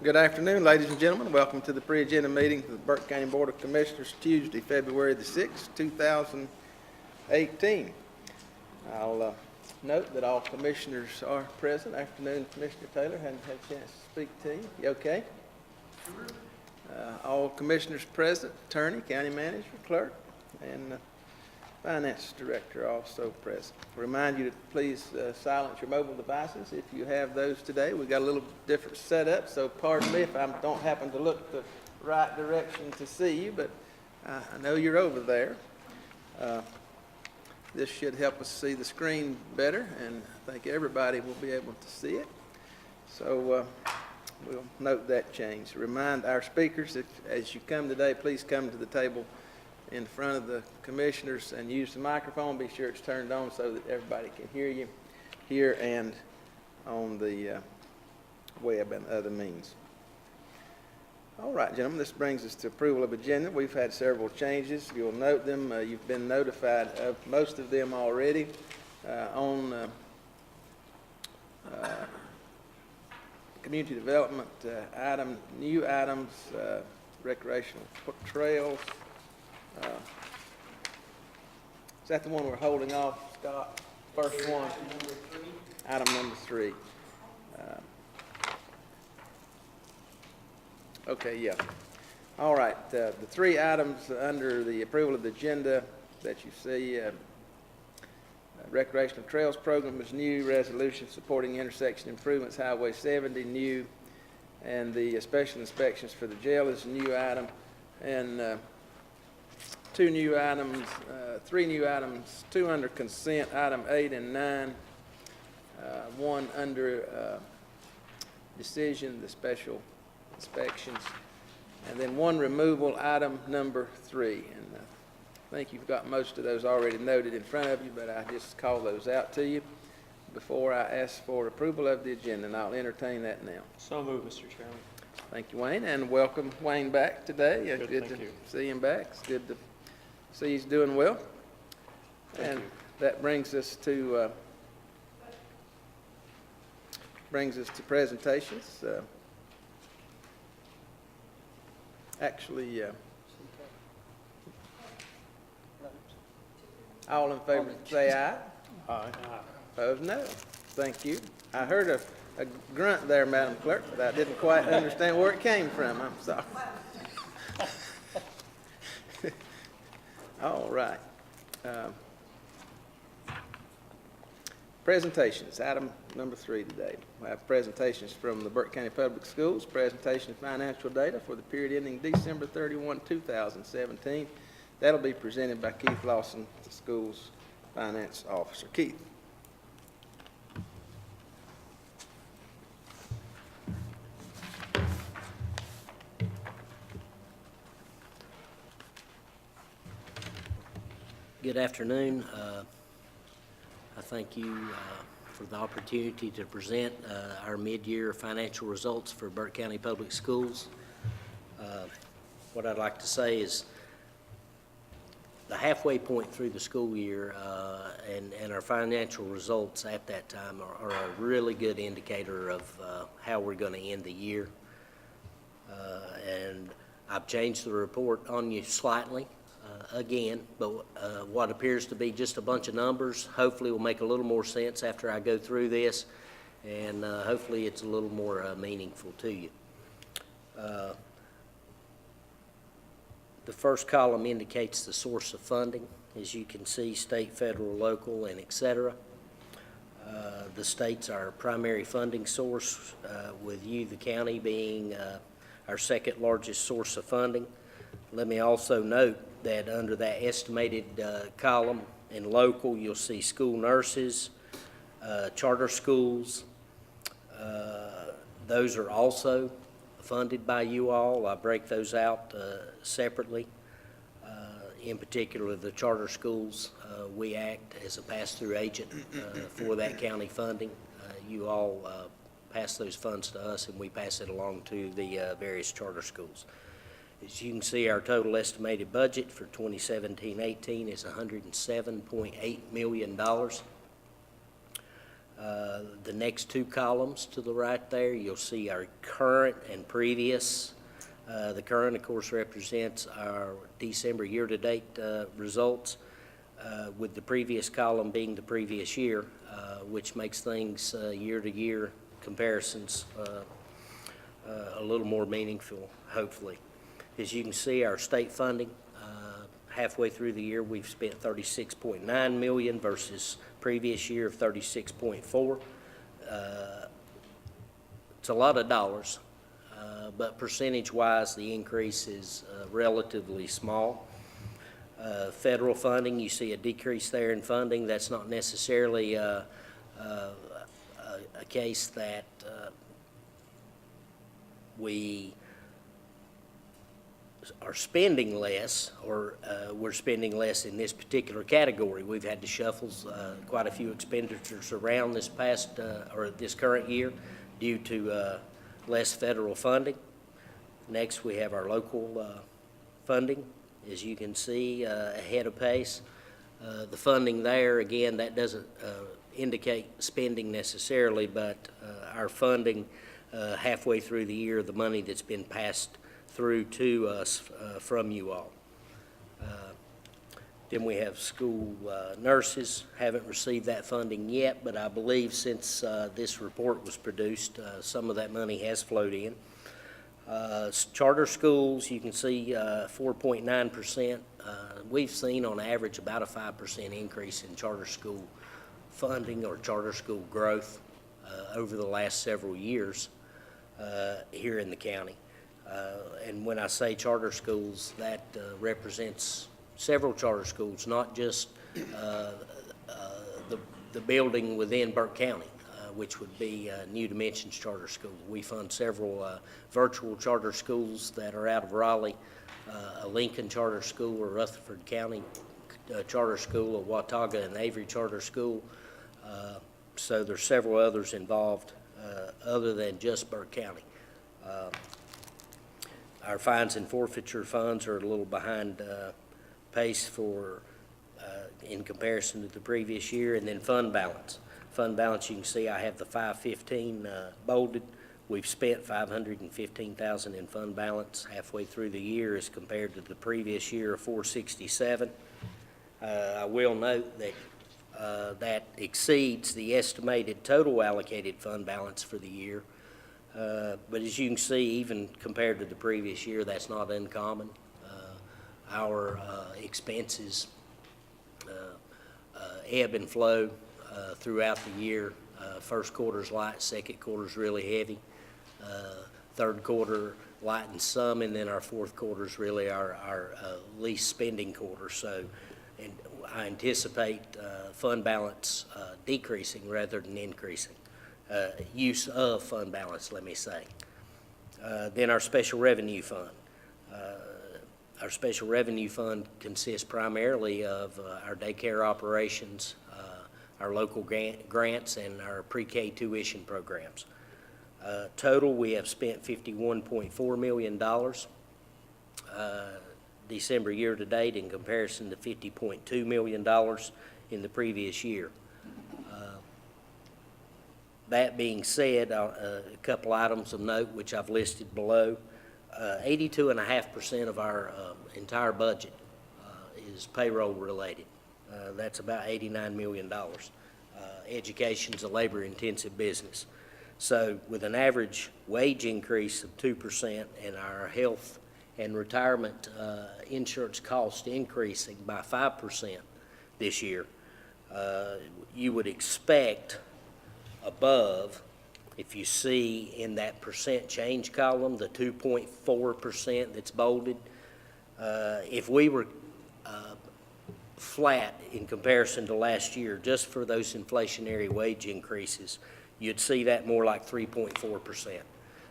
Good afternoon, ladies and gentlemen. Welcome to the pre-agenda meeting of the Burke County Board of Commissioners, Tuesday, February the 6th, 2018. I'll note that all commissioners are present. Afternoon, Commissioner Taylor. Hadn't had a chance to speak to you. You okay? All commissioners present, attorney, county manager, clerk, and finance director also present. Remind you to please silence your mobile devices if you have those today. We've got a little different setup, so pardon me if I don't happen to look the right direction to see you, but I know you're over there. This should help us see the screen better, and I think everybody will be able to see it. So we'll note that change. Remind our speakers that as you come today, please come to the table in front of the commissioners and use the microphone. Be sure it's turned on so that everybody can hear you here and on the web and other means. All right, gentlemen, this brings us to approval of agenda. We've had several changes. You'll note them. You've been notified of most of them already. On community development new items, recreational trails. Is that the one we're holding off, Scott? First one. Item number 3. Okay, yeah. All right, the 3 items under the approval of the agenda that you see, recreational trails program is new, resolution supporting intersection improvements, Highway 70 new, and the special inspections for the jail is a new item, and 2 new items, 3 new items, 2 under consent, item 8 and 9, 1 under decision, the special inspections, and then 1 removal, item number 3. And I think you've got most of those already noted in front of you, but I just call those out to you before I ask for approval of the agenda, and I'll entertain that now. So moved, Mr. Chairman. Thank you, Wayne, and welcome Wayne back today. Good, to see him back. It's good to see he's doing well. And that brings us to presentations. All in favor say aye. Aye. Opposed, no. Thank you. I heard a grunt there, Madam Clerk, but I didn't quite understand where it came from. I'm sorry. All right. Presentations, item number 3 today. We have presentations from the Burke County Public Schools, presentation of financial data for the period ending December 31, 2017. That'll be presented by Keith Lawson, the school's finance officer. Keith. Good afternoon. I thank you for the opportunity to present our mid-year financial results for Burke County Public Schools. What I'd like to say is the halfway point through the school year and our financial results at that time are a really good indicator of how we're going to end the year. And I've changed the report on you slightly. Again, but what appears to be just a bunch of numbers hopefully will make a little more sense after I go through this, and hopefully it's a little more meaningful to you. The first column indicates the source of funding. As you can see, state, federal, local, and etc. The state's our primary funding source, with you, the county, being our second largest source of funding. Let me also note that under that estimated column in local, you'll see school nurses, charter schools. Those are also funded by you all. I break those out separately. In particular, the charter schools, we act as a pass-through agent for that county funding. You all pass those funds to us, and we pass it along to the various charter schools. As you can see, our total estimated budget for 2017-18 is $107.8 million. The next two columns to the right there, you'll see our current and previous. The current, of course, represents our December year-to-date results, with the previous column being the previous year, which makes things year-to-year comparisons a little more meaningful, hopefully. As you can see, our state funding, halfway through the year, we've spent $36.9 million versus previous year of $36.4. It's a lot of dollars, but percentage-wise, the increase is relatively small. Federal funding, you see a decrease there in funding. That's not necessarily a case that we are spending less, or we're spending less in this particular category. We've had to shuffle quite a few expenditures around this past or this current year due to less federal funding. Next, we have our local funding. As you can see, ahead of pace. The funding there, again, that doesn't indicate spending necessarily, but our funding halfway through the year, the money that's been passed through to us from you all. Then we have school nurses. Haven't received that funding yet, but I believe since this report was produced, some of that money has flowed in. Charter schools, you can see 4.9%. We've seen on average about a 5% increase in charter school funding or charter school growth over the last several years here in the county. And when I say charter schools, that represents several charter schools, not just the building within Burke County, which would be New Dimensions Charter School. We fund several virtual charter schools that are out of Raleigh, a Lincoln Charter School, a Rutherford County Charter School, a Watauga and Avery Charter School. So there's several others involved other than just Burke County. Our fines and forfeiture funds are a little behind pace for in comparison to the previous year. And then fund balance. Fund balance, you can see I have the 515 bolded. We've spent $515,000 in fund balance halfway through the year as compared to the previous year of 467. I will note that that exceeds the estimated total allocated fund balance for the year. But as you can see, even compared to the previous year, that's not uncommon. Our expenses ebb and flow throughout the year. First quarter's light, second quarter's really heavy. Third quarter light and some, and then our fourth quarter's really our least spending quarter. So, and I anticipate fund balance decreasing rather than increasing. Use of fund balance, let me say. Then our special revenue fund. Our special revenue fund consists primarily of our daycare operations, our local grants, and our pre-K tuition programs. Total, we have spent $51.4 million December year-to-date in comparison to $50.2 million in the previous year. That being said, a couple items of note which I've listed below. 82.5% of our entire budget is payroll related. That's about $89 million. Education's a labor-intensive business. So with an average wage increase of 2% and our health and retirement insurance cost increasing by 5% this year, you would expect above, if you see in that percent change column, the 2.4% that's bolded, if we were flat in comparison to last year, just for those inflationary wage increases, you'd see that more like 3.4%.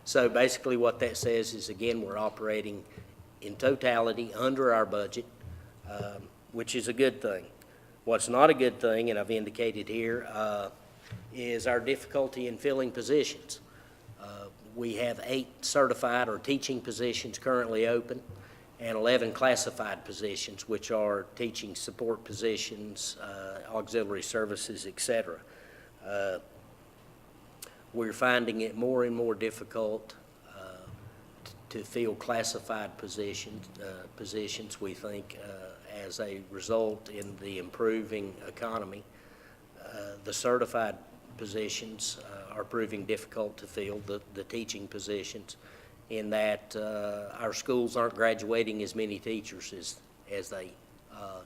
So basically what that says is, again, we're operating in totality under our budget, which is a good thing. What's not a good thing, and I've indicated here, is our difficulty in filling positions. We have 8 certified or teaching positions currently open and 11 classified positions, which are teaching support positions, auxiliary services, etc. we're finding it more and more difficult to fill classified positions, we think, as a result in the improving economy. The certified positions are proving difficult to fill, the teaching positions, in that our schools aren't graduating as many teachers as they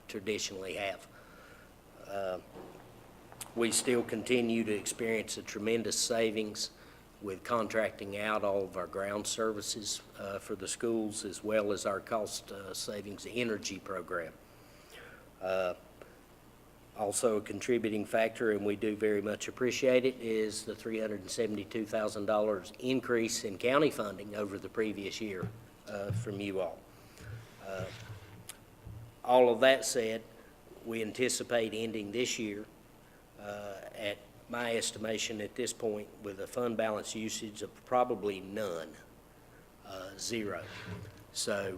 traditionally have. We still continue to experience a tremendous savings with contracting out all of our ground services for the schools, as well as our cost savings energy program. Also a contributing factor, and we do very much appreciate it, is the $372,000 increase in county funding over the previous year from you all. All of that said, we anticipate ending this year at my estimation at this point with a fund balance usage of probably none, zero. So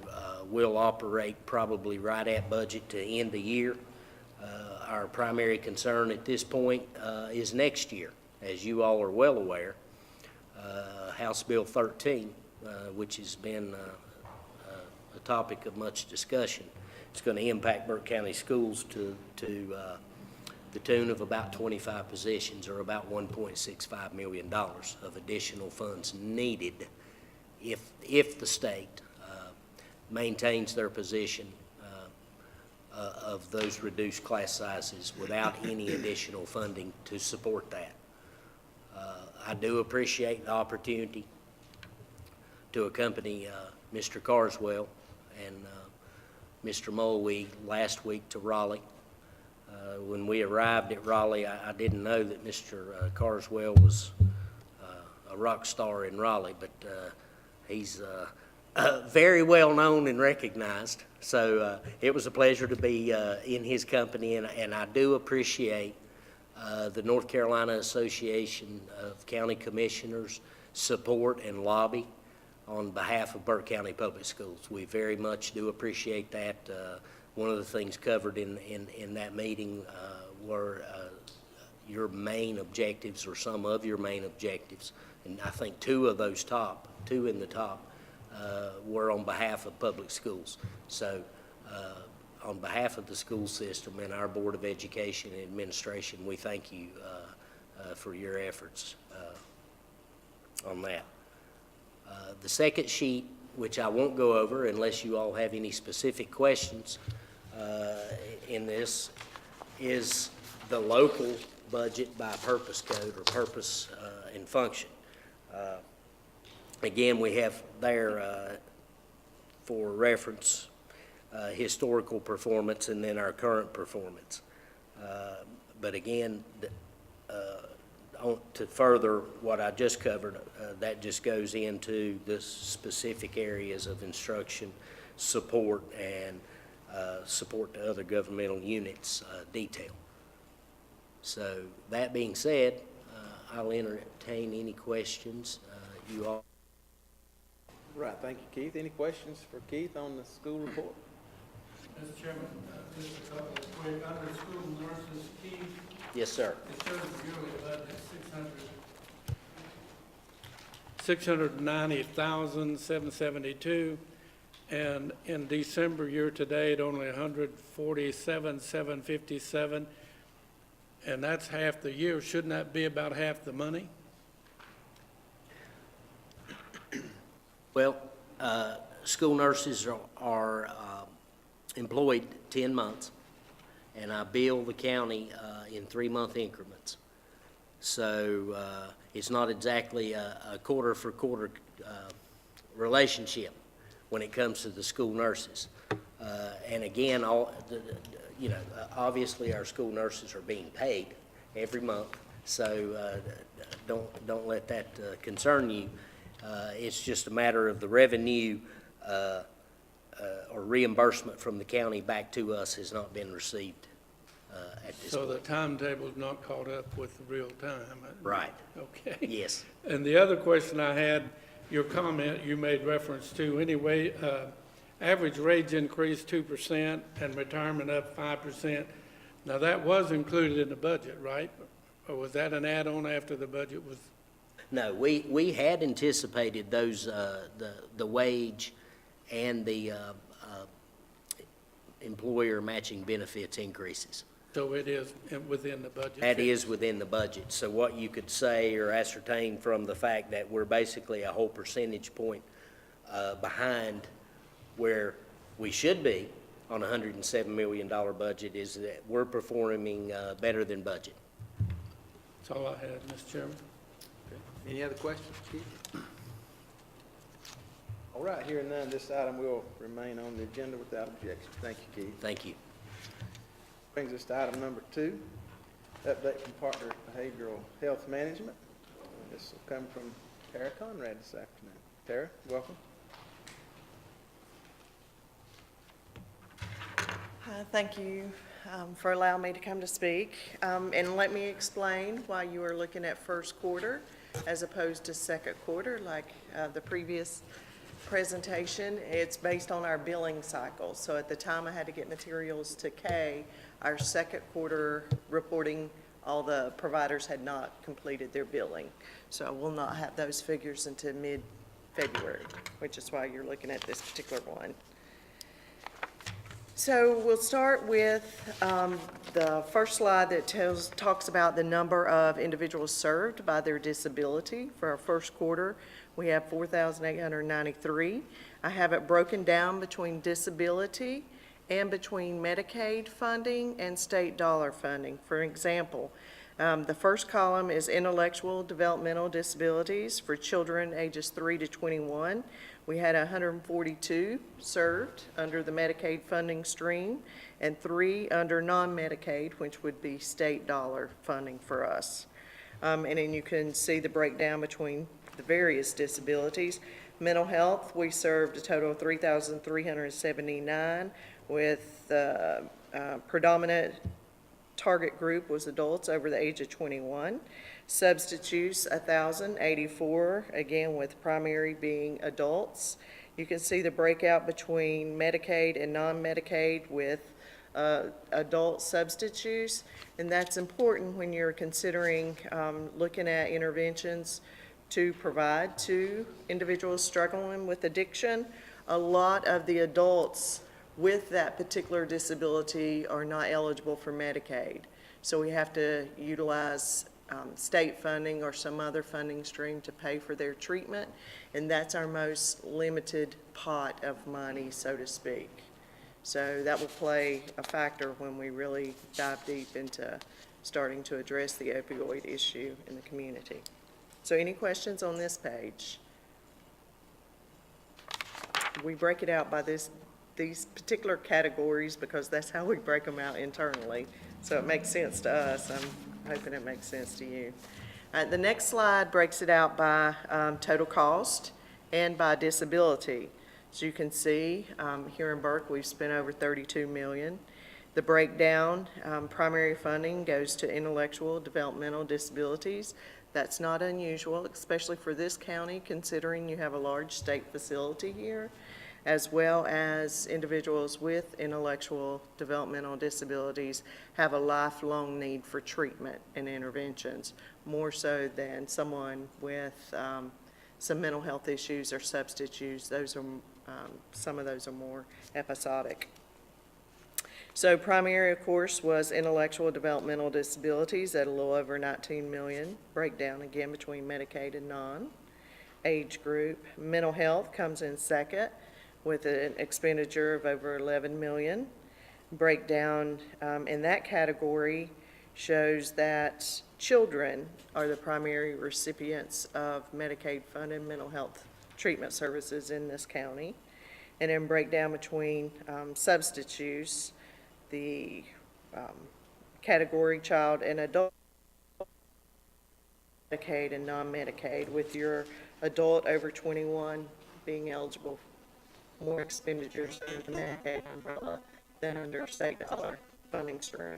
we'll operate probably right at budget to end the year. Our primary concern at this point is next year. As you all are well aware, House Bill 13, which has been a topic of much discussion, it's going to impact Burke County Schools to the tune of about 25 positions, or about $1.65 million of additional funds needed if the state maintains their position of those reduced class sizes without any additional funding to support that. I do appreciate the opportunity to accompany Mr. Carswell and Mr. Mulwee last week to Raleigh. When we arrived at Raleigh, I didn't know that Mr. Carswell was a rock star in Raleigh, but he's very well known and recognized. So it was a pleasure to be in his company, and I do appreciate the North Carolina Association of County Commissioners' support and lobby on behalf of Burke County Public Schools. We very much do appreciate that. One of the things covered in that meeting were your main objectives, or some of your main objectives, and I think two in the top were on behalf of public schools. So on behalf of the school system and our Board of Education and Administration, we thank you for your efforts on that. The second sheet, which I won't go over unless you all have any specific questions in this, is the local budget by purpose code, or purpose and function. Again, we have there for reference historical performance and then our current performance. But again, to further what I just covered, that just goes into the specific areas of instruction, support, and support to other governmental units detail. So that being said, I'll entertain any questions you all. Right, thank you, Keith. Any questions for Keith on the school report? Mr. Chairman, just a couple of quick, under school nurses, Keith, Yes, sir. it shows the yearly budget, $690,772, and in December year-to-date, only $147,757, and that's half the year. Shouldn't that be about half the money? Well, school nurses are employed 10 months, and I bill the county in 3-month increments. So it's not exactly a quarter-for-quarter relationship when it comes to the school nurses. And again, obviously our school nurses are being paid every month, so don't let that concern you. It's just a matter of the revenue or reimbursement from the county back to us has not been received at this So point. the timetable's not caught up with the real time? Right. Okay. Yes. And the other question I had, your comment you made reference to, anyway, average wage increase 2% and retirement up 5%. Now, that was included in the budget, right? Or was that an add-on after the budget was? No, we had anticipated those, the wage and the employer matching benefits increases. So it is within the budget? That is within the budget. So what you could say or ascertain from the fact that we're basically a whole percentage point behind where we should be on a $107 million budget is that we're performing better than budget. That's all I had, Mr. Chairman. Any other questions, Keith? All right, hearing none, this item will remain on the agenda without objection. Thank you, Keith. Thank you. Brings us to item number 2, update from Partner Behavioral Health Management. This will come from Tara Conrad this afternoon. Tara, welcome. Thank you for allowing me to come to speak. And let me explain why you are looking at first quarter as opposed to second quarter like the previous presentation. It's based on our billing cycle. So at the time I had to get materials to Kay, our second quarter reporting, all the providers had not completed their billing. So I will not have those figures until mid-February, which is why you're looking at this particular one. So we'll start with the first slide that talks about the number of individuals served by their disability. For our first quarter, we have 4,893. I have it broken down between disability and between Medicaid funding and state dollar funding. For example, the first column is intellectual developmental disabilities for children ages 3 to 21. We had 142 served under the Medicaid funding stream and 3 under non-Medicaid, which would be state dollar funding for us. And then you can see the breakdown between the various disabilities. Mental health, we served a total of 3,379 with predominant target group was adults over the age of 21. Substance use, 1,084, again with primary being adults. You can see the breakout between Medicaid and non-Medicaid with adult substance use, and that's important when you're considering looking at interventions to provide to individuals struggling with addiction. A lot of the adults with that particular disability are not eligible for Medicaid. So we have to utilize state funding or some other funding stream to pay for their treatment, and that's our most limited pot of money, so to speak. So that will play a factor when we really dive deep into starting to address the opioid issue in the community. So any questions on this page? We break it out by these particular categories because that's how we break them out internally. So it makes sense to us. I'm hoping it makes sense to you. The next slide breaks it out by total cost and by disability. As you can see, here in Burke, we've spent over $32 million. The breakdown, primary funding goes to intellectual developmental disabilities. That's not unusual, especially for this county, considering you have a large state facility here, as well as individuals with intellectual developmental disabilities have a lifelong need for treatment and interventions, more so than someone with some mental health issues or substance use. Those are, some of those are more episodic. So primary, of course, was intellectual developmental disabilities at a little over 19 million, breakdown again between Medicaid and non-age group. Mental health comes in second with an expenditure of over 11 million. Breakdown in that category shows that children are the primary recipients of Medicaid-funded mental health treatment services in this county. And then breakdown between substance use, the category child and adult, Medicaid and non-Medicaid, with your adult over 21 being eligible for more expenditures under the Medicaid umbrella than under state dollar funding stream.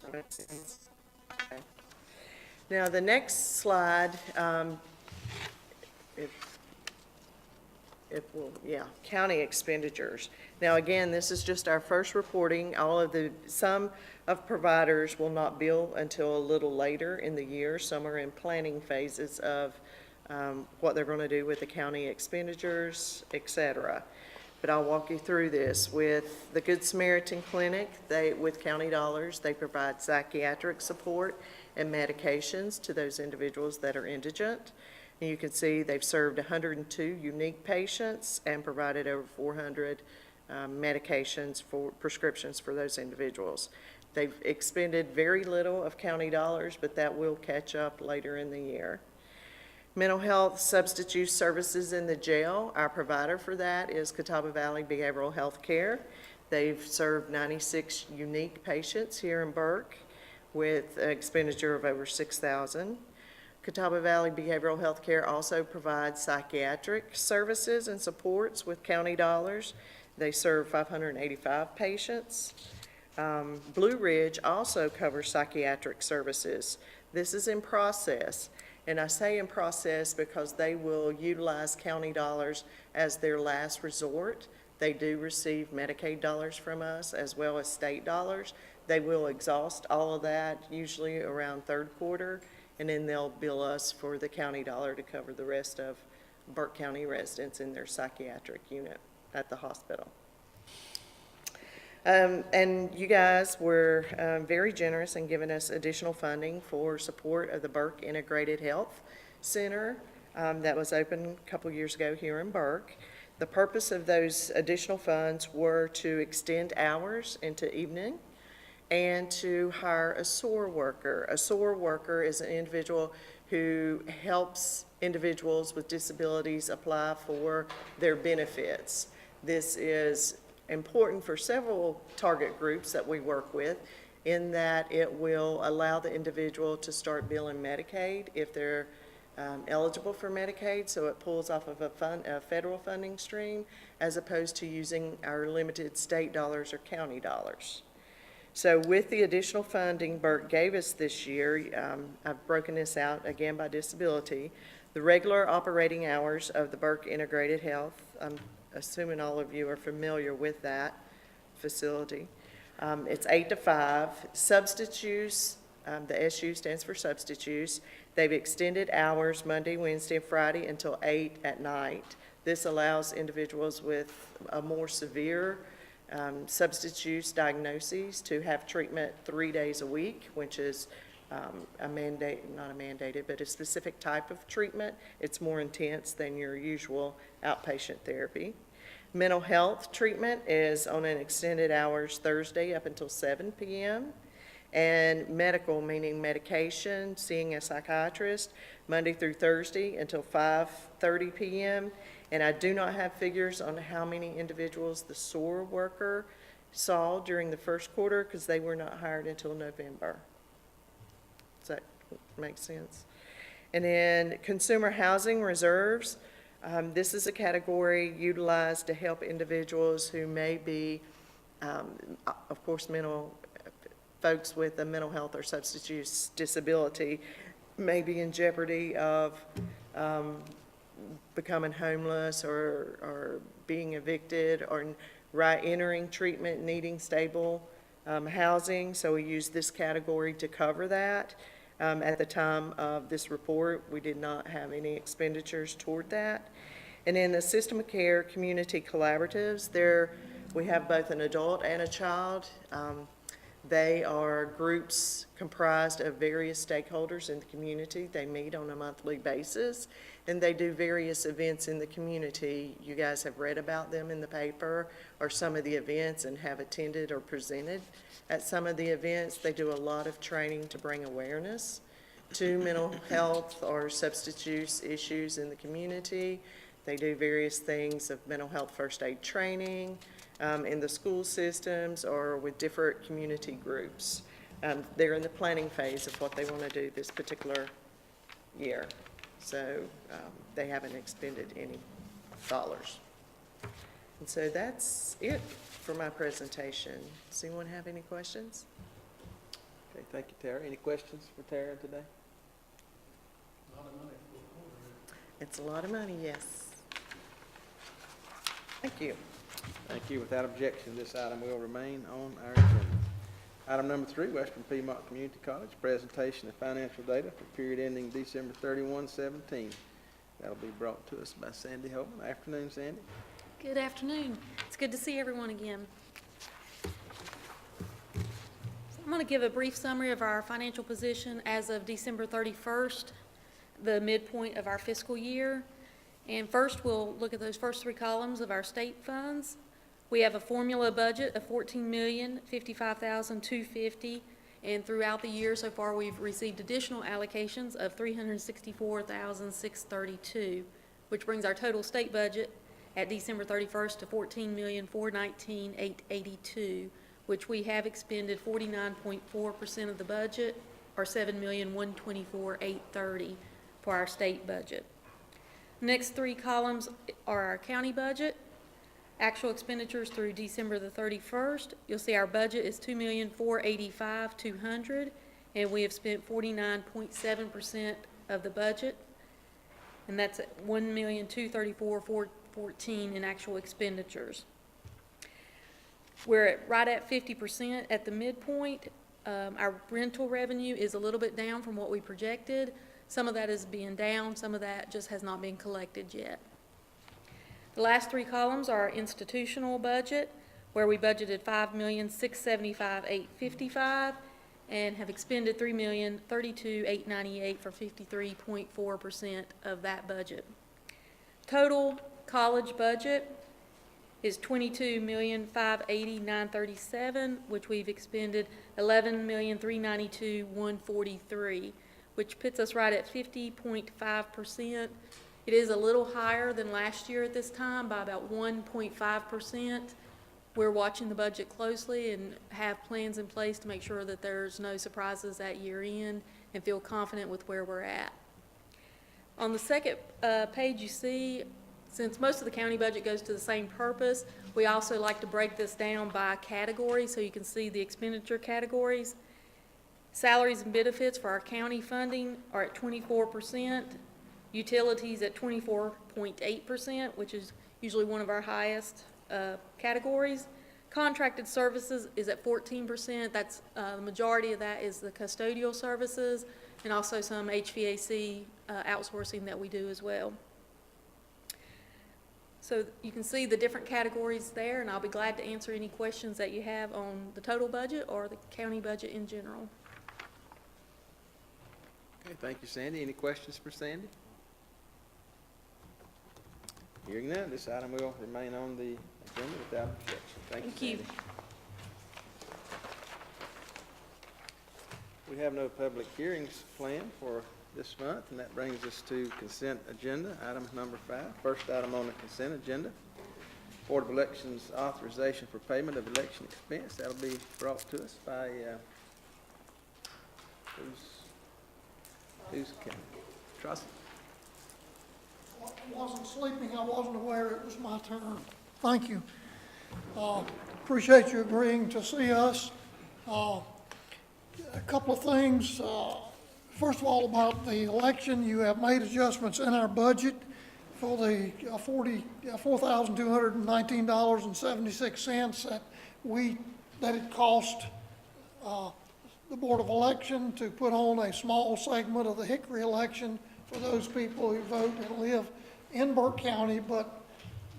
That makes sense? Okay. Now the next slide, county expenditures. Now, again, this is just our first reporting. Some of providers will not bill until a little later in the year. Some are in planning phases of what they're going to do with the county expenditures, et cetera. But I'll walk you through this. With the Good Samaritan Clinic, with county dollars, they provide psychiatric support and medications to those individuals that are indigent. And you can see they've served 102 unique patients and provided over 400 medications for prescriptions for those individuals. They've expended very little of county dollars, but that will catch up later in the year. Mental health substance use services in the jail, our provider for that is Catawba Valley Behavioral Health Care. They've served 96 unique patients here in Burke with an expenditure of over $6,000. Catawba Valley Behavioral Health Care also provides psychiatric services and supports with county dollars. They serve 585 patients. Blue Ridge also covers psychiatric services. This is in process, and I say in process because they will utilize county dollars as their last resort. They do receive Medicaid dollars from us as well as state dollars. They will exhaust all of that usually around third quarter, and then they'll bill us for the county dollar to cover the rest of Burke County residents in their psychiatric unit at the hospital. And you guys were very generous in giving us additional funding for support of the Burke Integrated Health Center that was opened a couple years ago here in Burke. The purpose of those additional funds were to extend hours into evening and to hire a SOAR worker. A SOAR worker is an individual who helps individuals with disabilities apply for their benefits. This is important for several target groups that we work with, in that it will allow the individual to start billing Medicaid if they're eligible for Medicaid, so it pulls off of a federal funding stream as opposed to using our limited state dollars or county dollars. So with the additional funding Burke gave us this year, I've broken this out again by disability. The regular operating hours of the Burke Integrated Health, I'm assuming all of you are familiar with that facility. It's 8 to 5. Substance use, the SU stands for substance use. They've extended hours Monday, Wednesday, and Friday until 8 at night. This allows individuals with a more severe substance use diagnoses to have treatment 3 days a week, which is a mandate, not a mandated, but a specific type of treatment. It's more intense than your usual outpatient therapy. Mental health treatment is on an extended hours Thursday up until 7 p.m. And medical, meaning medication, seeing a psychiatrist, Monday through Thursday until 5:30 p.m. And I do not have figures on how many individuals the SOAR worker saw during the first quarter because they were not hired until November. Does that make sense? And then consumer housing reserves. This is a category utilized to help individuals who may be, of course, folks with a mental health or substance use disability may be in jeopardy of becoming homeless or being evicted or entering treatment, needing stable housing. So we use this category to cover that. At the time of this report, we did not have any expenditures toward that. And in the system of care community collaboratives, there we have both an adult and a child. They are groups comprised of various stakeholders in the community. They meet on a monthly basis, and they do various events in the community. You guys have read about them in the paper or some of the events and have attended or presented at some of the events. They do a lot of training to bring awareness to mental health or substance use issues in the community. They do various things of mental health first aid training in the school systems or with different community groups. They're in the planning phase of what they want to do this particular year. So they haven't expended any dollars. And so that's it for my presentation. Does anyone have any questions? Okay, thank you, Tara. Any questions for Tara today? It's a lot of money, yes. Thank you. Thank you. Without objection, this item will remain on our agenda. Item number 3, Western Piedmont Community College, presentation of financial data for period ending December 31, 17. That'll be brought to us by Sandy Holman. Afternoon, Sandy. Good afternoon. It's good to see everyone again. So I'm going to give a brief summary of our financial position as of December 31st, the midpoint of our fiscal year. And first, we'll look at those first 3 columns of our state funds. We have a formula budget of $14,055,250, and throughout the year so far, we've received additional allocations of $364,632, which brings our total state budget at December 31st to $14,419,882, which we have expended 49.4% of the budget, or $7,124,830 for our state budget. Next 3 columns are our county budget. Actual expenditures through December the 31st. You'll see our budget is $2,485,200, and we have spent 49.7% of the budget, and that's at $1,234,414 in actual expenditures. We're right at 50% at the midpoint. Our rental revenue is a little bit down from what we projected. Some of that is being down, some of that just has not been collected yet. The last 3 columns are our institutional budget, where we budgeted $5,675,855 and have expended $3,032,898 for 53.4% of that budget. Total college budget is $22,580,937, which we've expended $11,392,143, which puts us right at 50.5%. It is a little higher than last year at this time by about 1.5%. We're watching the budget closely and have plans in place to make sure that there's no surprises at year end and feel confident with where we're at. On the second page you see, since most of the county budget goes to the same purpose, we also like to break this down by category so you can see the expenditure categories. Salaries and benefits for our county funding are at 24%. Utilities at 24.8%, which is usually one of our highest categories. Contracted services is at 14%. That's the majority of that is the custodial services and also some HVAC outsourcing that we do as well. So you can see the different categories there, and I'll be glad to answer any questions that you have on the total budget or the county budget in general. Okay, thank you, Sandy. Any questions for Sandy? Hearing none, this item will remain on the agenda without objection. Thank you, Sandy. We have no public hearings planned for this month, and that brings us to consent agenda, item number 5. First item on the consent agenda, Board of Elections authorization for payment of election expense. That'll be brought to us by, who's Trustee? I wasn't sleeping, I wasn't aware it was my turn. Thank you. Appreciate you agreeing to see us. A couple of things. First of all, about the election, you have made adjustments in our budget for the $4,219.76 that it cost the Board of Election to put on a small segment of the Hickory election for those people who vote and live in Burke County, but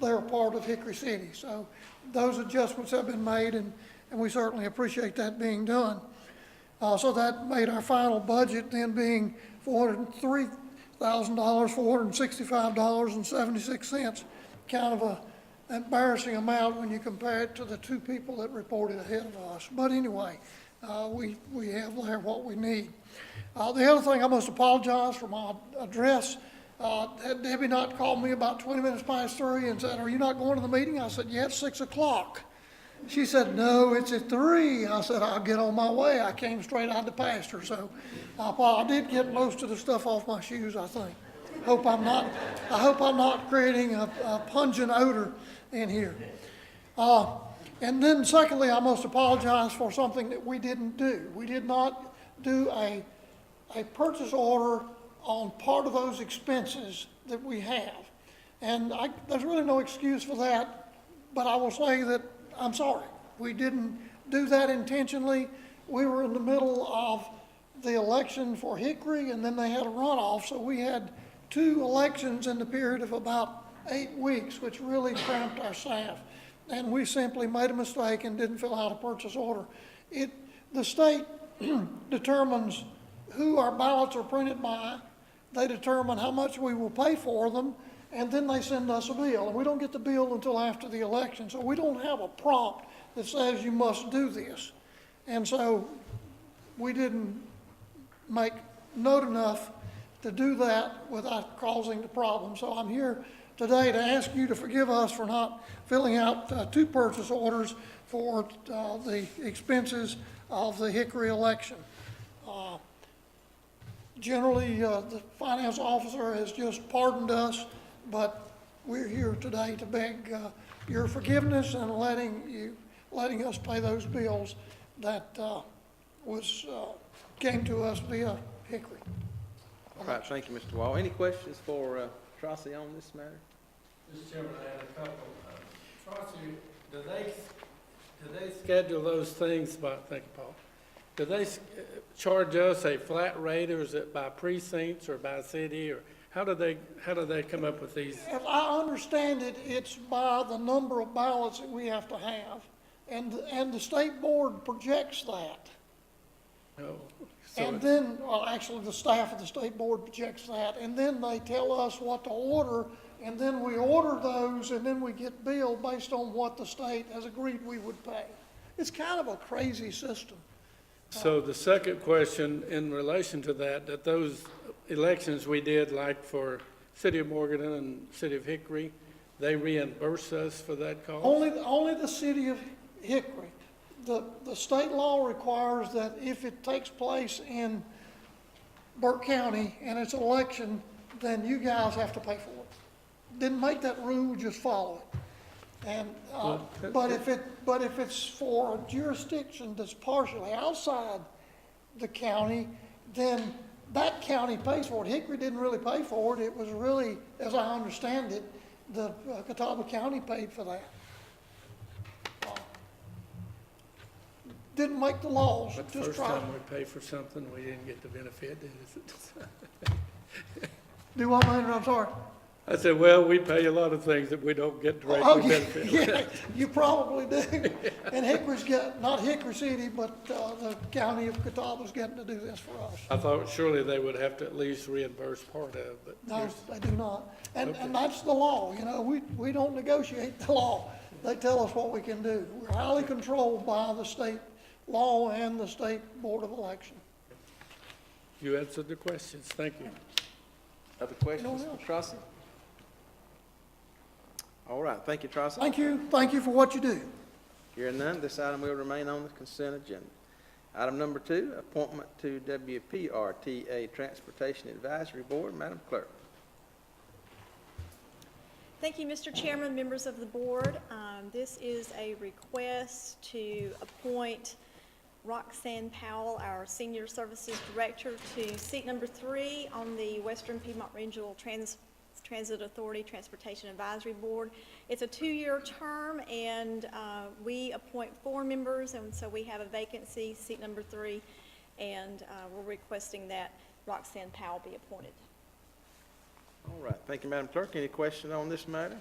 they're a part of Hickory City. So those adjustments have been made, and we certainly appreciate that being done. So that made our final budget then being $465.76, kind of an embarrassing amount when you compare it to the 2 people that reported ahead of us. But anyway, we have there what we need. The other thing, I must apologize for my address. Had Debbie not called me about 20 minutes past 3 and said, "Are you not going to the meeting?" I said, "Yeah, it's 6 o'clock. She said, "No, it's at 3. I said, "I'll get on my way." I came straight out to pasture, so I did get most of the stuff off my shoes, I think. I hope I'm not creating a pungent odor in here. And then secondly, I must apologize for something that we didn't do. We did not do a purchase order on part of those expenses that we have. And there's really no excuse for that. but I will say that, I'm sorry, we didn't do that intentionally. We were in the middle of the election for Hickory, and then they had a runoff, so we had 2 elections in the period of about 8 weeks, which really cramped our staff. And we simply made a mistake and didn't fill out a purchase order. The state determines who our ballots are printed by, they determine how much we will pay for them, and then they send us a bill. And we don't get the bill until after the election, so we don't have a prompt that says you must do this. And so we didn't make note enough to do that without causing the problem. So I'm here today to ask you to forgive us for not filling out 2 purchase orders for the expenses of the Hickory election. Generally, the finance officer has just pardoned us, but we're here today to beg your forgiveness and letting us pay those bills that came to us via Hickory. All right, thank you, Mr. Wall. Any questions for Trossie on this matter? Mr. Chairman, I had a couple. Trossie, do they schedule those things by, thank you, Paul. Do they charge us a flat rate, or is it by precincts or by city, or how do they come up with these? If I understand it, it's by the number of ballots that we have to have, and the state board projects that. Oh, so And it's- then, well, actually, the staff of the state board projects that, and then they tell us what to order, and then we order those, and then we get billed based on what the state has agreed we would pay. It's kind of a crazy system. So the second question in relation to that those elections we did, like for City of Morgan and City of Hickory, they reimburse us for that cost? Only the city of Hickory. The state law requires that if it takes place in Burke County and it's an election, then you guys have to pay for it. Didn't make that rule, just follow it. And, but if it's for a jurisdiction that's partially outside the county, then that county pays for it. Hickory didn't really pay for it. It was really, as I understand it, the Catawba County paid for that. Didn't make the laws, But the just first tried. time we pay for something, we didn't get the benefit, did it? Do what, Maynard? I'm sorry. I said, well, we pay a lot of things that we don't get Oh, directly yeah, benefit. yeah, you probably do. And Hickory's not Hickory City, but the county of Catawba's getting to do this for us. I thought surely they would have to at least reimburse part of, but No, here's- they do not. And that's the law, you know, we don't negotiate the law. They tell us what we can do. We're highly controlled by the state law and the state board of election. you answered the questions. Thank you. Other questions for Trossie? All right, thank you, Trossie. Thank you for what you do. Hearing none, this item will remain on the consent agenda. Item number 2, appointment to WPRTA Transportation Advisory Board. Madam Clerk. Thank you, Mr. Chairman, members of the board. This is a request to appoint Roxanne Powell, our Senior Services Director, to seat number 3 on the Western Piedmont Regional Transit Authority Transportation Advisory Board. It's a 2-year term, and we appoint 4 members, and so we have a vacancy, seat number 3, and we're requesting that Roxanne Powell be appointed. All right, thank you, Madam Clerk. Any question on this matter?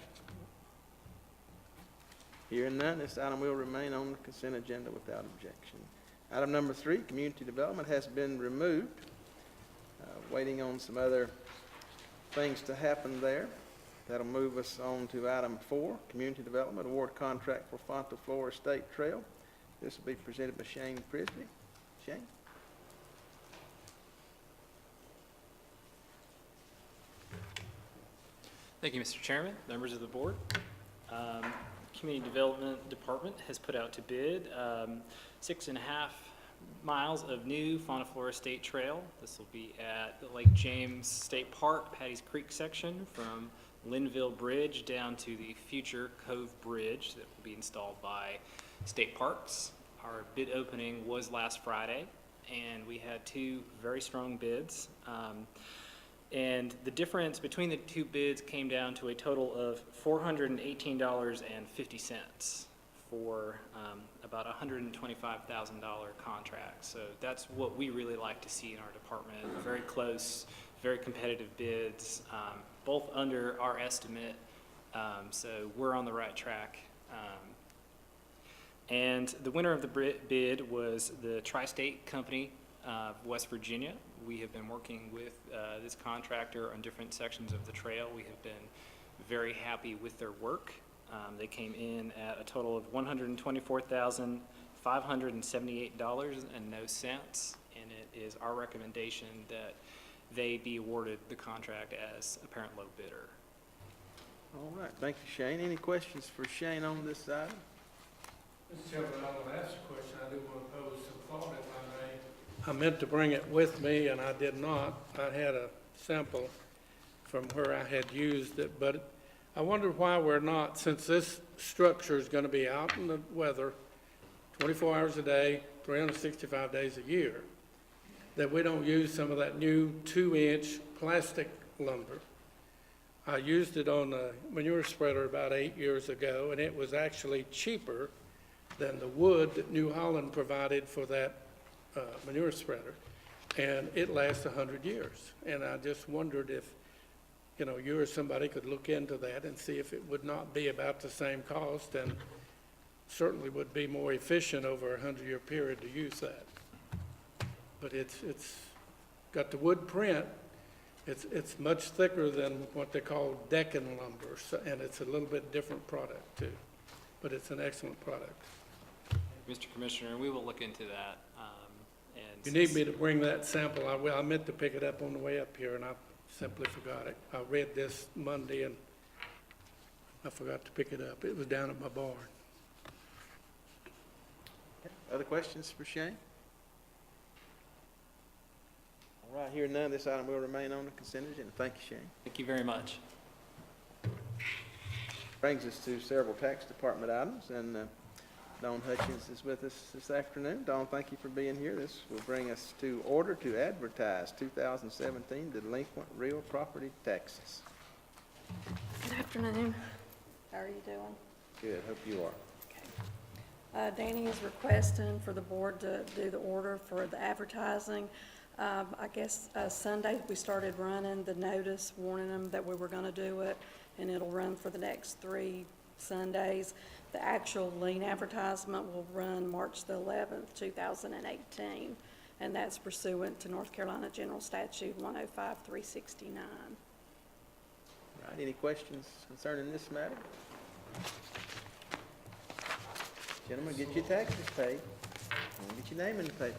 Hearing none, this item will remain on the consent agenda without objection. Item number 3, community development has been removed. Waiting on some other things to happen there. That'll move us on to item 4, community development award contract for Fonta Flora State Trail. This will be presented by Shane Prisby. Shane? Thank you, Mr. Chairman, members of the board. Community Development Department has put out to bid 6.5 miles of new Fauna Flora State Trail. This will be at the Lake James State Park, Patty's Creek section from Linville Bridge down to the future Cove Bridge that will be installed by State Parks. Our bid opening was last Friday, and we had 2 very strong bids. And the difference between the two bids came down to a total of $418.50 for about a $125,000 contract. So that's what we really like to see in our department. Very close, very competitive bids, both under our estimate. So we're on the right track. And the winner of the bid was the Tri-State Company of West Virginia. We have been working with this contractor on different sections of the trail. We have been very happy with their work. They came in at a total of $124,578.00, and it is our recommendation that they be awarded the contract as apparent low bidder. All right, thank you, Shane. Any questions for Shane on this item? Mr. Chairman, I want to ask a question. I do want to pose some thought if I may. I meant to bring it with me, and I did not. I had a sample from where I had used it, but I wonder why we're not, since this structure is going to be out in the weather 24 hours a day, 365 days a year, that we don't use some of that new 2-inch plastic lumber. I used it on a manure spreader about 8 years ago, and it was actually cheaper than the wood that New Holland provided for that manure spreader, and it lasts 100 years. And I just wondered if, you or somebody could look into that and see if it would not be about the same cost, and certainly would be more efficient over a 100-year period to use that. But it's got the wood print. It's much thicker than what they call Deccan lumber, and it's a little bit different product too. But it's an excellent product. Mr. Commissioner, we will look into that. You need me to bring that sample. I meant to pick it up on the way up here, and I simply forgot it. I read this Monday, and I forgot to pick it up. It was down at my barn. Other questions for Shane? All right, hearing none, this item will remain on the consent agenda. Thank you, Shane. Thank you very much. Brings us to several tax department items, and Dawn Hutchins is with us this afternoon. Dawn, thank you for being here. This will bring us to order to advertise 2017 delinquent real property taxes. Good afternoon. How are you doing? Good, hope you are. Danny is requesting for the board to do the order for the advertising. I guess Sunday we started running the notice warning them that we were going to do it, and it'll run for the next 3 Sundays. The actual lien advertisement will run March the 11th, 2018, and that's pursuant to North Carolina General Statute 105-369. All right, any questions concerning this matter? Gentlemen, get your taxes paid. And get your name in the paper.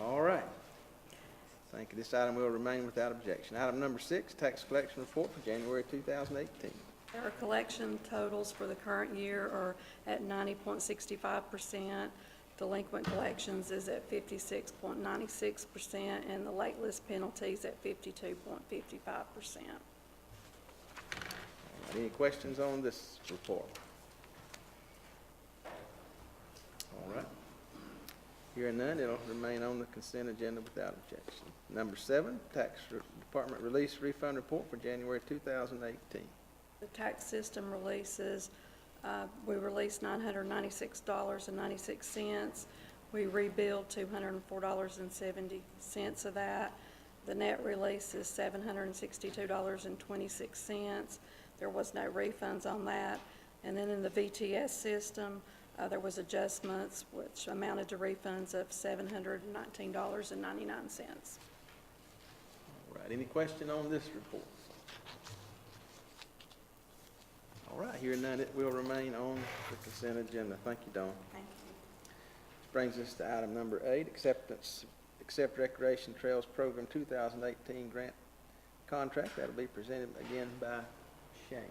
All right. Thank you. This item will remain without objection. Item number 6, tax collection report for January 2018. Our collection totals for the current year are at 90.65%. Delinquent collections is at 56.96%, and the late list penalties at 52.55%. Any questions on this report? All right. Hearing none, it'll remain on the consent agenda without objection. Number 7, tax department release refund report for January 2018. The tax system releases, we released $996.96. We rebilled $204.70 of that. The net release is $762.26. There was no refunds on that. And then in the VTS system, there was adjustments which amounted to refunds of $719.99. All right, any question on this report? All right, hearing none, it will remain on the consent agenda. Thank you, Dawn. Thank you. This brings us to item number 8, accept Recreation Trails Program 2018 grant contract. That'll be presented again by Shane.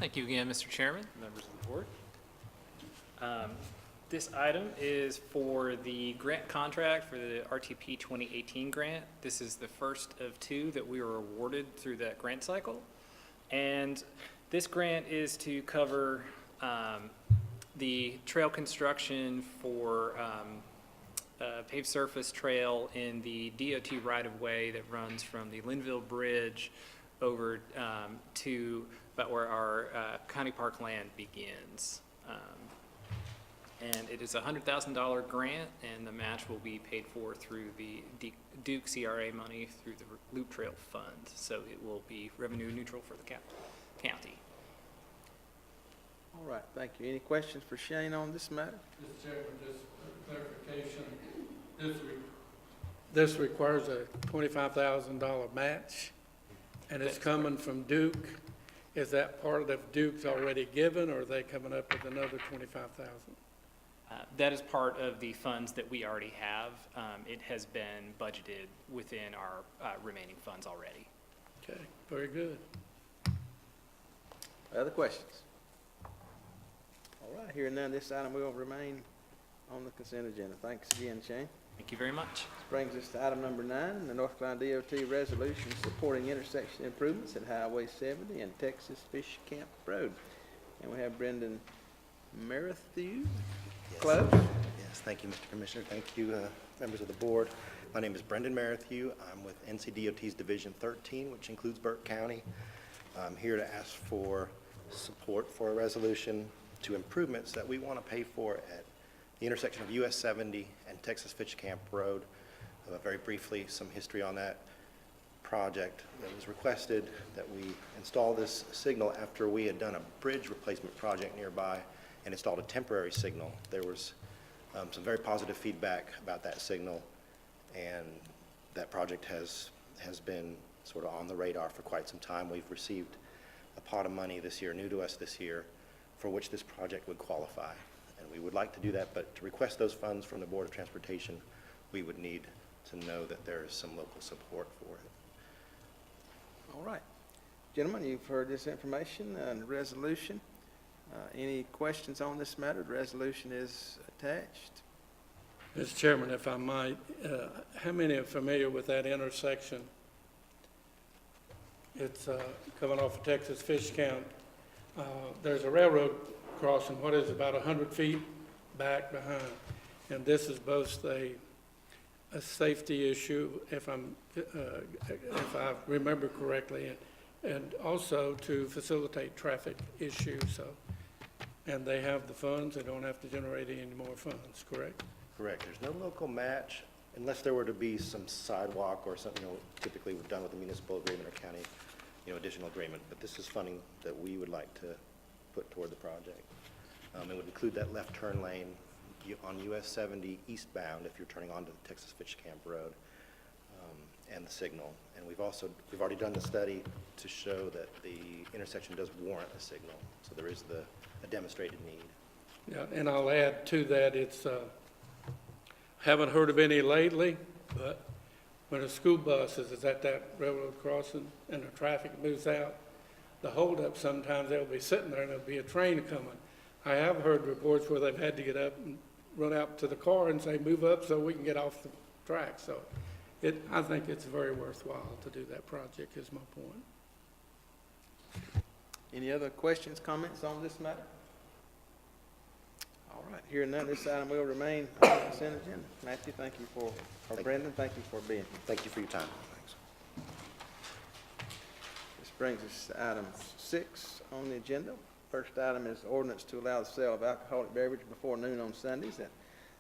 Thank you again, Mr. Chairman, members of the board. This item is for the grant contract for the RTP 2018 grant. This is the first of 2 that we were awarded through that grant cycle. And this grant is to cover the trail construction for paved surface trail in the DOT right-of-way that runs from the Linville Bridge over to about where our County Park land begins. And it is a $100,000 grant, and the match will be paid for through the Duke CRA money through the Loop Trail Fund. So it will be revenue neutral for the county. All right, thank you. Any questions for Shane on this matter? Mr. Chairman, just for clarification, this requires a $25,000 match, and it's That's coming from Duke. Is that part of Duke's already given, or are they coming up with another $25,000? That is part of the funds that we already have. It has been budgeted within our remaining funds already. Okay, very good. Other questions? All right, hearing none, this item will remain on the consent agenda. Thanks again, Shane. Thank you very much. This brings us to item number 9, the North Carolina DOT resolution supporting intersection improvements at Highway 70 and Texas Fish Camp Road. And we have Brendan Merrithew. Close. Yes, thank you, Mr. Commissioner. Thank you, members of the board. My name is Brendan Merrithew. I'm with NCDOT's Division 13, which includes Burke County. I'm here to ask for support for a resolution to improvements that we want to pay for at the intersection of US 70 and Texas Fish Camp Road. Very briefly, some history on that project. It was requested that we install this signal after we had done a bridge replacement project nearby and installed a temporary signal. There was some very positive feedback about that signal, and that project has been sort of on the radar for quite some time. We've received a pot of money this year, new to us this year, for which this project would qualify. And we would like to do that, but to request those funds from the Board of Transportation, we would need to know that there is some local support for it. All right. Gentlemen, you've heard this information and resolution. Any questions on this matter? The resolution is attached. Mr. Chairman, if I might, how many are familiar with that intersection? It's coming off of Texas Fish Camp. There's a railroad crossing, what is it, about 100 feet back behind. And this is both a safety issue, if I remember correctly, and also to facilitate traffic issues. So, and they have the funds, they don't have to generate any more funds, correct? Correct. There's no local match unless there were to be some sidewalk or something, typically we've done with a municipal agreement or county, additional agreement. But this is funding that we would like to put toward the project. It would include that left turn lane on US 70 eastbound if you're turning onto the Texas Fish Camp Road, and the signal. And we've already done the study to show that the intersection does warrant a signal. So there is a demonstrated need. Yeah, and I'll add to that, it's, haven't heard of any lately, but when a school bus is at that railroad crossing and the traffic moves out, the holdup, sometimes they'll be sitting there and there'll be a train coming. I have heard reports where they've had to get up and run out to the car and say, move up so we can get off the track. So I think it's very worthwhile to do that project, is my point. Any other questions, comments on this matter? All right, hearing none, this item will remain on the consent agenda. Matthew, thank you for, or Brendan, thank you for being here. Thank you for your time. Thanks. This brings us to item 6 on the agenda. First item is ordinance to allow the sale of alcoholic beverage before noon on Sundays at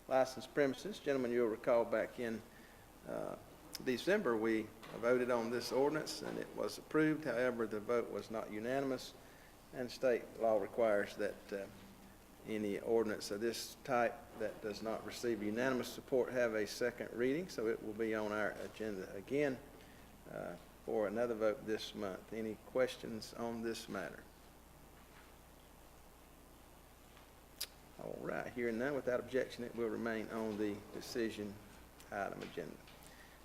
licensed premises. Gentlemen, you'll recall back in December, we voted on this ordinance and it was approved. However, the vote was not unanimous, and state law requires that any ordinance of this type that does not receive unanimous support have a second reading, so it will be on our agenda again for another vote this month. Any questions on this matter? All right, hearing none, without objection, it will remain on the decision item agenda.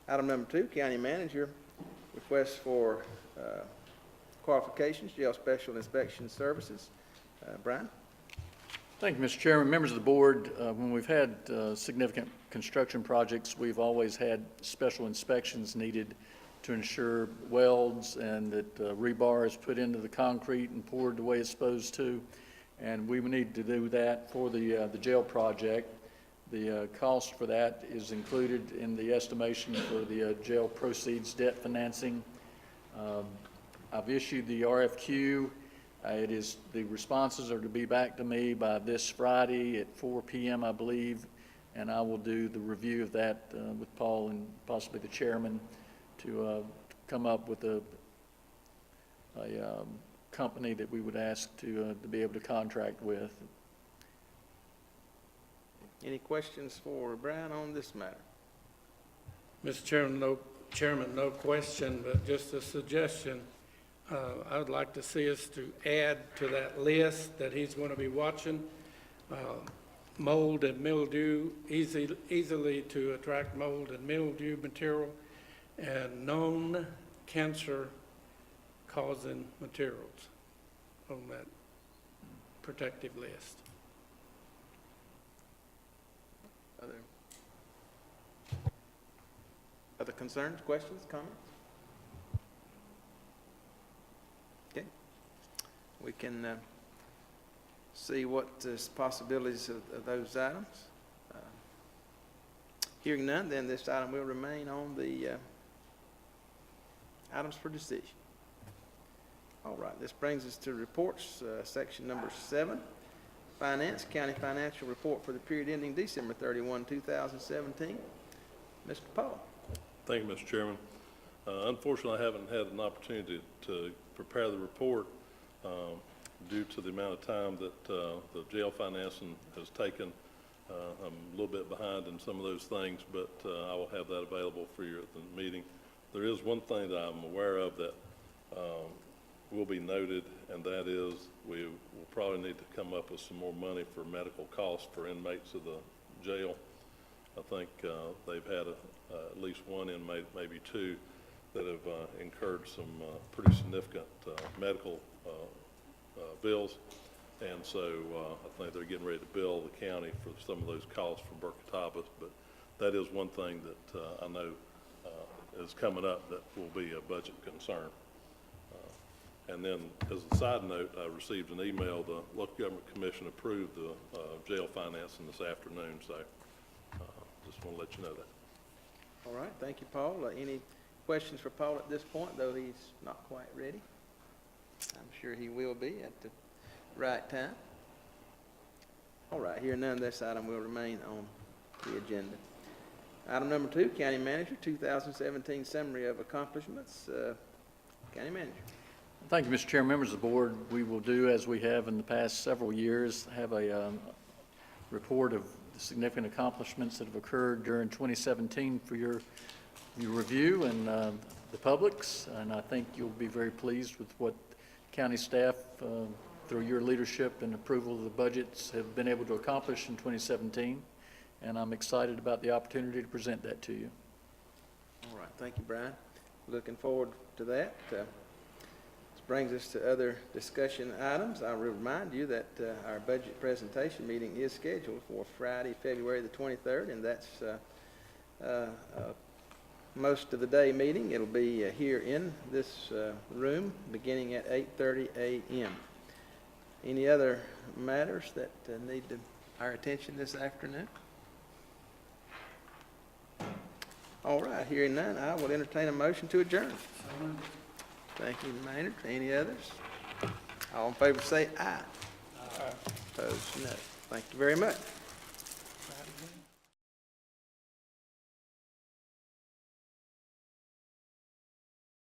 Item number 2, County Manager requests for qualifications, jail special inspection services. Brian? Thank you, Mr. Chairman. Members of the board, when we've had significant construction projects, we've always had special inspections needed to ensure welds and that rebar is put into the concrete and poured the way it's supposed to. and we need to do that for the jail project. The cost for that is included in the estimation for the jail proceeds debt financing. I've issued the RFQ. The responses are to be back to me by this Friday at 4 p.m., I believe, and I will do the review of that with Paul and possibly the chairman to come up with a company that we would ask to be able to contract with. Any questions for Brian on this matter? Mr. Chairman, no question, but just a suggestion. I would like to see us to add to that list that he's going to be watching, mold and mildew, easily to attract mold and mildew material, and known cancer-causing materials on that protective list. Other concerns, questions, comments? Okay. We can see what is possibilities of those items. Hearing none, then this item will remain on the items for decision. All right, this brings us to reports, section number 7. Finance, County Financial Report for the period ending December 31, 2017. Mr. Paul. Thank you, Mr. Chairman. Unfortunately, I haven't had an opportunity to prepare the report due to the amount of time that the jail financing has taken. I'm a little bit behind in some of those things, but I will have that available for you at the meeting. There is one thing that I'm aware of that will be noted, and that is we will probably need to come up with some more money for medical costs for inmates of the jail. I think they've had at least one inmate, maybe two, that have incurred some pretty significant medical bills. And so I think they're getting ready to bill the county for some of those costs for Burke Catawba. But that is one thing that I know is coming up that will be a budget concern. And then, as a side note, I received an email. The Local Government Commission approved the jail financing this afternoon, so just want to let you know that. All right, thank you, Paul. Any questions for Paul at this point, though he's not quite ready? I'm sure he will be at the right time. All right, hearing none, this item will remain on the agenda. Item number 2, County Manager, 2017 Summary of Accomplishments. County Manager. Thank you, Mr. Chair. Members of the board, we will do as we have in the past several years, have a report of the significant accomplishments that have occurred during 2017 for your review and the public's, and I think you'll be very pleased with what county staff, through your leadership and approval of the budgets, have been able to accomplish in 2017, and I'm excited about the opportunity to present that to you. All right, thank you, Brian. Looking forward to that. This brings us to other discussion items. I will remind you that our budget presentation meeting is scheduled for Friday, February the 23rd, and that's most of the day meeting. It'll be here in this room beginning at 8:30 a.m. Any other matters that need our attention this afternoon? All right, hearing none, I will entertain a motion to adjourn. Thank you, Maynard. Any others? All in favor say aye. Aye. Opposed, no. Thank you very much.